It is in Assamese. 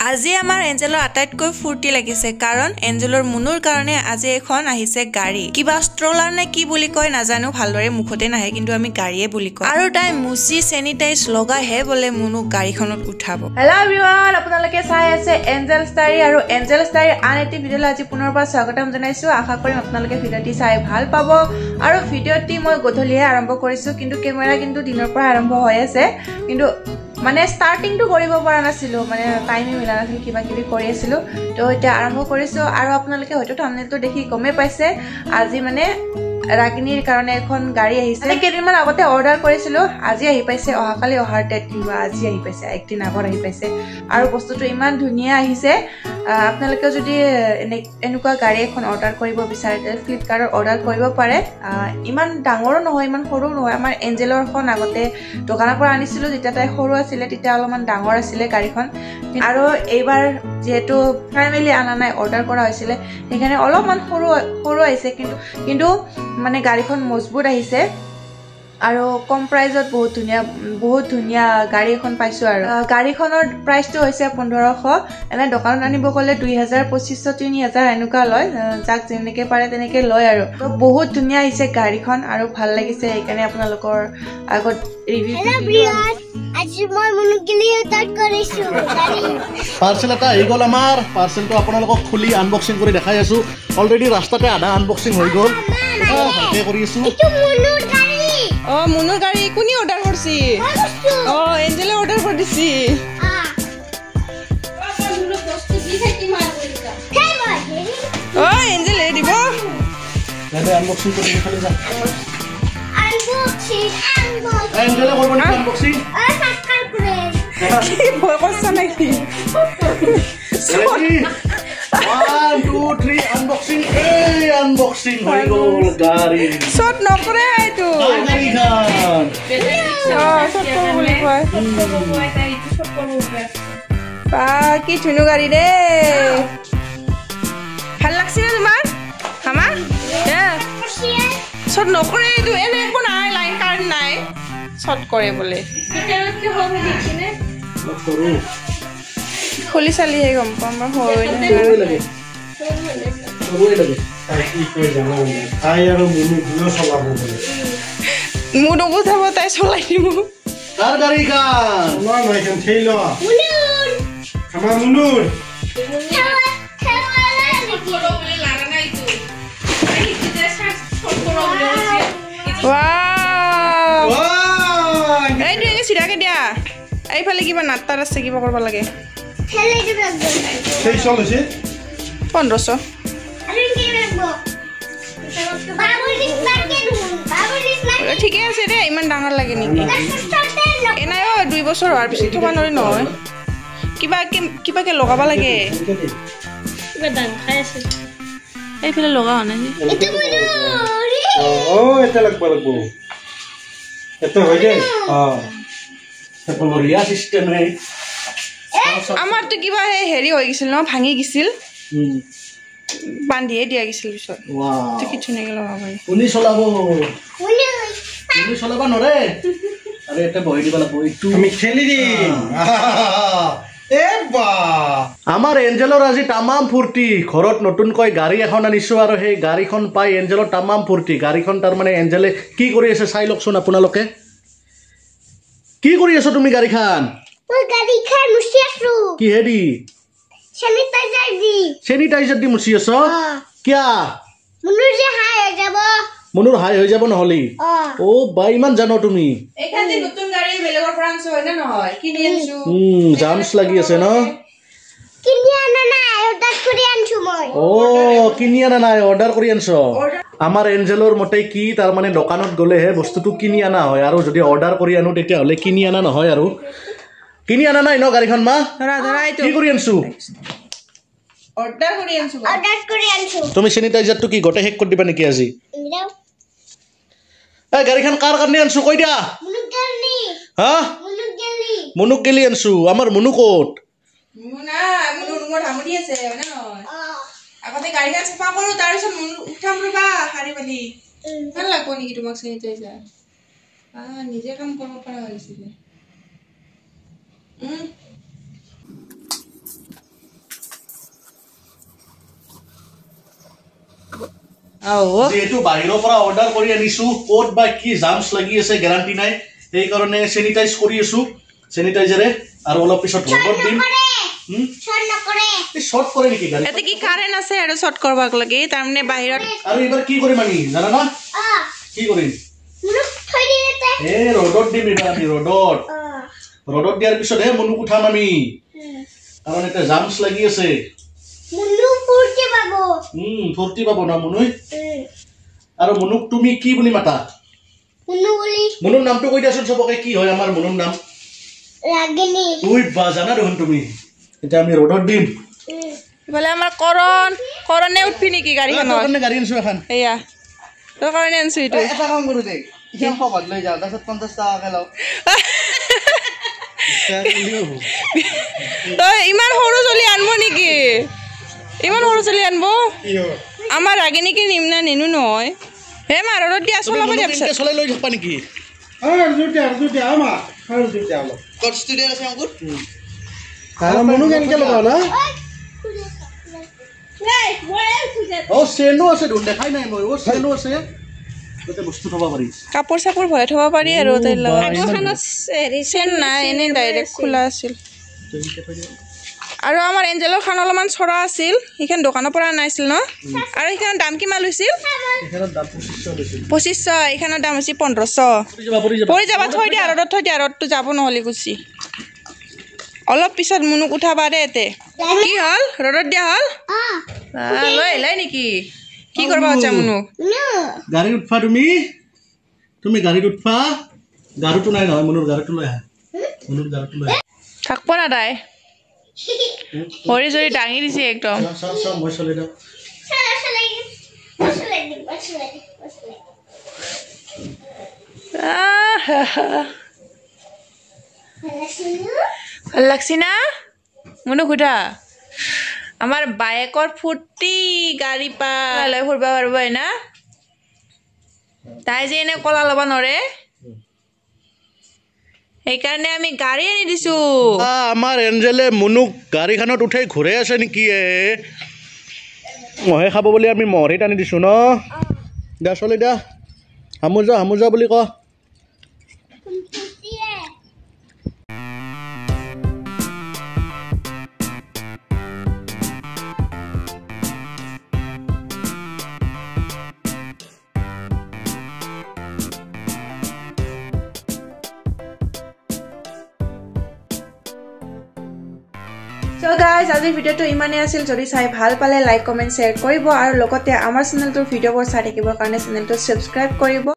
আজি আমাৰ এঞ্জেলৰ আটাইতকৈ ফুৰ্তি লাগিছে কাৰণ এঞ্জেলৰ মুনুৰ কাৰণে আজি এখন আহিছে গাড়ী কিবা ষ্ট্ৰলাৰ নে কি বুলি কয় নাজানো ভালদৰে মুখতে নাহে কিন্তু আমি গাড়ীয়ে বুলি কয় আৰু তাই মুচি চেনিটাইজ লগাইহে বলে মুনুক গাড়ীখনত উঠাব। হেল্ল' এভৰিৱান, আপোনালোকে চাই আছে এঞ্জেল ষ্টাৰী আৰু এঞ্জেল ষ্টাৰীৰ আন এটি ভিডিঅ'লৈ আজি পুনৰবাৰ স্বাগতম জনাইছো। আশা কৰিম আপোনালোকে ভিডিঅ'টি চাই ভাল পাব আৰু ভিডিঅ'টি মই গধূলিহে আৰম্ভ কৰিছো কিন্তু কেমেৰা কিন্তু দিনৰ পৰা আৰম্ভ হৈ আছে কিন্তু মানে স্টাৰ্টিং টু কৰিব পৰা নাছিলো মানে টাইমে মিলা নাছিল কিবা কিবি কৰি আছিলো তো এতিয়া আৰম্ভ কৰিছো আৰু আপোনালোকে হয়তো থাম্বনেইলটো দেখি গমে পাইছে আজি মানে ৰাগিনীৰ কাৰণে এখন গাড়ী আহিছে কেইদিনমান আগতে অৰ্ডাৰ কৰিছিলো আজি আহি পাইছে অহাকালি অহাৰ ডেট কিন্তু আজি আহি পাইছে একদিন আগত আহি পাইছে আৰু বস্তুটো ইমান ধুনীয়া আহিছে আপোনালোকে যদি এনেকুৱা গাড়ী এখন অৰ্ডাৰ কৰিব বিচাৰে তেন্তে ফ্লিপকাৰ্টত অৰ্ডাৰ কৰিব পাৰে ইমান ডাঙৰো নহয় ইমান সৰু নহয় আমাৰ এঞ্জেলৰখন আগতে দোকানৰ পৰা আনিছিলো যেতিয়া তাই সৰু আছিলে তেতিয়া অলপমান ডাঙৰ আছিলে গাড়ীখন আৰু এইবাৰ যেহেতু ফ্যামিলি আনা নাই অৰ্ডাৰ কৰা হৈছিলে সেইকাৰণে অলপমান সৰু আহিছে কিন্তু মানে গাড়ীখন মজবুত আহিছে আৰু কম প্ৰাইজত বহুত ধুনীয়া গাড়ী এখন পাইছো আৰু গাড়ীখনৰ প্ৰাইচটো হৈছে 1500 এনে দোকানত আনিব গ'লে 2000 2500 3000 এনেকুৱা লয় যাক যেনেকে পাৰে তেনেকে লয় আৰু বহুত ধুনীয়া আহিছে গাড়ীখন আৰু ভাল লাগিছে সেইকাৰণে আপোনালোকৰ আগত ৰিভিউ আজি মই মুনুগিলি অৰ্ডাৰ কৰিছো পাৰ্সেল এটা আহি গ'ল আমাৰ পাৰ্সেলটো আপোনালোকক খুলি আনবক্সিং কৰি দেখাই আছো অলৰেডি ৰাস্তাতে আধা আনবক্সিং হৈ গ'ল ভালকে কৰি আছো এইটো মুনুৰ গাড়ী মুনুৰ গাড়ী কোনি অৰ্ডাৰ কৰিছি এঞ্জেলে অৰ্ডাৰ কৰিছি এঞ্জেলে দিব আনবক্সিং কৰি দেখালে যা আনবক্সিং এঞ্জেলে কৰিব নি আনবক্সিং সাবস্ক্ৰাইব কৰে কি ভয় কৰছ নাকি 1 2 3 আনবক্সিং আনবক্সিং হৈ গ'ল গাড়ী শট নকৰে আইটো গাড়ীখন শট কৰো বুলি কয় বা কি ধুনু গাড়ী ৰে ভাল লাগছে না তোমাৰ হামা শট নকৰে এইটো এনে একো নাই লাইন কাৰেণ্ট নাই শট কৰে বোলে খুলি চালিহে গম পাম হয় মুনু বুঝাব তাই চলাই দিব কাৰ গাড়ীখন মুনুৰ এইটো এনে চিধাকে দিয়া এইফালে কিবা নাট্টাৰ আছে কিবা কৰিব লাগে 1500 ঠিকে আছে দে ইমান ডাঙৰ লাগে নেকি এনাই 2 বছৰ হোৱাৰ পিছত থবা নৰি নহয় কিবাকে লগাব লাগে এইফালে লগা হোৱা নাই এটা লাগব এটা হৈ যায় বঢ়িয়া চিষ্টেম হে আমাৰতো কিবা হেৰি হৈ গৈছিল ন ভাঙি গৈছিল বান্ধিয়ে দিয়া গৈছিল পিছত কিছু নেকি লগাব পাৰি উনি চলাব নৰে আৰু এটা বহি দিব লাগব এইটো আমি খেলি দিম আমাৰ এঞ্জেলৰ আজি তামাম ফূৰ্তি ঘৰত নতুনকৈ গাড়ী এখন আনিছো আৰু সেই গাড়ীখন পাই এঞ্জেলৰ তামাম ফূৰ্তি গাড়ীখন তাৰমানে এঞ্জেলে কি কৰি আছে চাই লওকচোন আপোনালোকে কি কৰি আছো তুমি গাড়ীখন মই গাড়ীখন মুছি আছো কিহেদি চেনিটাইজাৰ দি মুছি আছ কিয়া মুনুৰ হাই হৈ যাব নহলি বা ইমান জানো তুমি জামছ লাগি আছে ন কিনি আনা নাই অৰ্ডাৰ কৰি আনছ আমাৰ এঞ্জেলৰ মতে কি তাৰমানে দোকানত গ'লেহে বস্তুটো কিনি আনা হয় আৰু যদি অৰ্ডাৰ কৰি আনো তেতিয়াহ'লে কিনি আনা নহয় আৰু কিনি আনা নাই ন গাড়ীখন মা কি কৰি আনছো তুমি চেনিটাইজাৰটো কি গোটেই শেষ কৰি দিবা নেকি আজি গাড়ীখন কাৰ কাৰণে আনছো কৈ দিয়া হা মুনুক গেলি আনছো আমাৰ মুনু ক'ত আগতে গাড়ীখন চাফা কৰো তাৰপিছত উঠাম ৰবা শাৰী পালি ভাল লাগব নেকি তোমাক চেনিটাইজাৰ নিজে কাম কৰিব পৰা হৈছিলে যেহেতু বাহিৰৰ পৰা অৰ্ডাৰ কৰি আনিছো ক'ত বা কি জামছ লাগি আছে গ্যাৰান্টি নাই এই কাৰণে স্যানিটাইজ কৰি আছো স্যানিটাইজাৰে আৰু অলপ পিছত ৰ'দত দিম শৰ্ট কৰে নেকি গাড়ি এতে কি কাৰেন্ট আছে আৰু শৰ্ট কৰবাক লাগে তাৰ মানে বাহিৰত আৰু এবাৰ কি কৰিম আমি জানা না কি কৰিম এ ৰ'দত দিম এবাৰ আমি ৰ'দত দিয়াৰ পিছত হে মনুক উঠাম আমি কাৰণ এটা জামছ লাগি আছে ফুৰ্তি পাব না মনুই আৰু মনুক তুমি কি বুলি মাতা মনুৰ নামটো কৈ দিয়াচোন সবকে কি হয় আমাৰ মনুৰ নাম ৰাগিনী উই বা জানা দেখোন তুমি এটা আমি ৰোডত দিম বলে আমাৰ কৰনে উঠবি নেকি গাড়ীখনত কাৰণে গাড়ী আনিছো এখন এয়া তোৰ কাৰণে আনিছো এইটো এটা কাম কৰো দে ইখন খবৰ লৈ যাও তাৰপিছত 50 টাকা লও তই ইমান সৰু চলি আনব নেকি ইমান সৰু চলি আনব আমাৰ ৰাগিনীকে নিম না নিনো নহয় হে মা ৰ'দত দিয়া চলাব দিয়া পিছত চলাই লৈ থাকবা নেকি কত স্টুডিও আছে অঙ্কুর মনু কেনেকে লগাও না ও চেনো আছে দেখোন দেখাই নাই মই ও চেনো আছে তাতে বস্তু থবা পাৰি কাপোৰ চাপোৰ ভৰাই থব পাৰি আৰু তাই লগত চেন নাই এনে ডাইৰেক্ট খোলা আছিল আৰু আমাৰ এঞ্জেলৰ খান অলপমান চৰা আছিল সেইখন দোকানৰ পৰা আনাইছিল ন আৰু সেইখনৰ দাম কিমান লৈছিল এখানে দাম 2500 লৈছিল 2500 এইখনৰ দাম হৈছে 1500 পৰি যাবা থৈ দিয়া ৰ'দটো যাব নহ'লে গুচি অলপ পিছত মুনুক উঠাবা দে এতে কি হ'ল ৰ'দত দিয়া হ'ল লৈ আহিলাই নেকি কি কৰবা আচ্ছা মুনুক গাড়ীত উঠবা তুমি গাড়ীত উঠবা গাড়ীটো নাই নহয় মনুৰ গাড়ীটো লৈ আহা মনুৰ গাড়ীটো লৈ থাকব না তাই ভৰি জৰি দাঙি দিছে একদম সব মই চলে দাও ভাল লাগছি না মুনুক উঠা আমাৰ বাইকৰ ফুৰ্তি গাড়ী পা লৈ ফুৰবা পাৰব না তাই যে এনে কলা ল'ব নৰে সেইকাৰণে আমি গাড়ী আনি দিছো আমাৰ এঞ্জেলে মুনুক গাড়ীখনত উঠাই ঘূৰাই আছে নেকি মহে খাব বুলি আমি মহৰিত আনি দিছো ন দা চলে দা হামুজা বুলি ক So guys, আজিৰ ভিডিঅ'টো ইমানেই আছিল যদি চাই ভাল পালে লাইক কমেন্ট শ্বেয়াৰ কৰিব আৰু লগতে আমাৰ চেনেলটোৰ ভিডিঅ'বোৰ চাই থাকিবৰ কাৰণে চেনেলটো সাবস্ক্ৰাইব কৰিব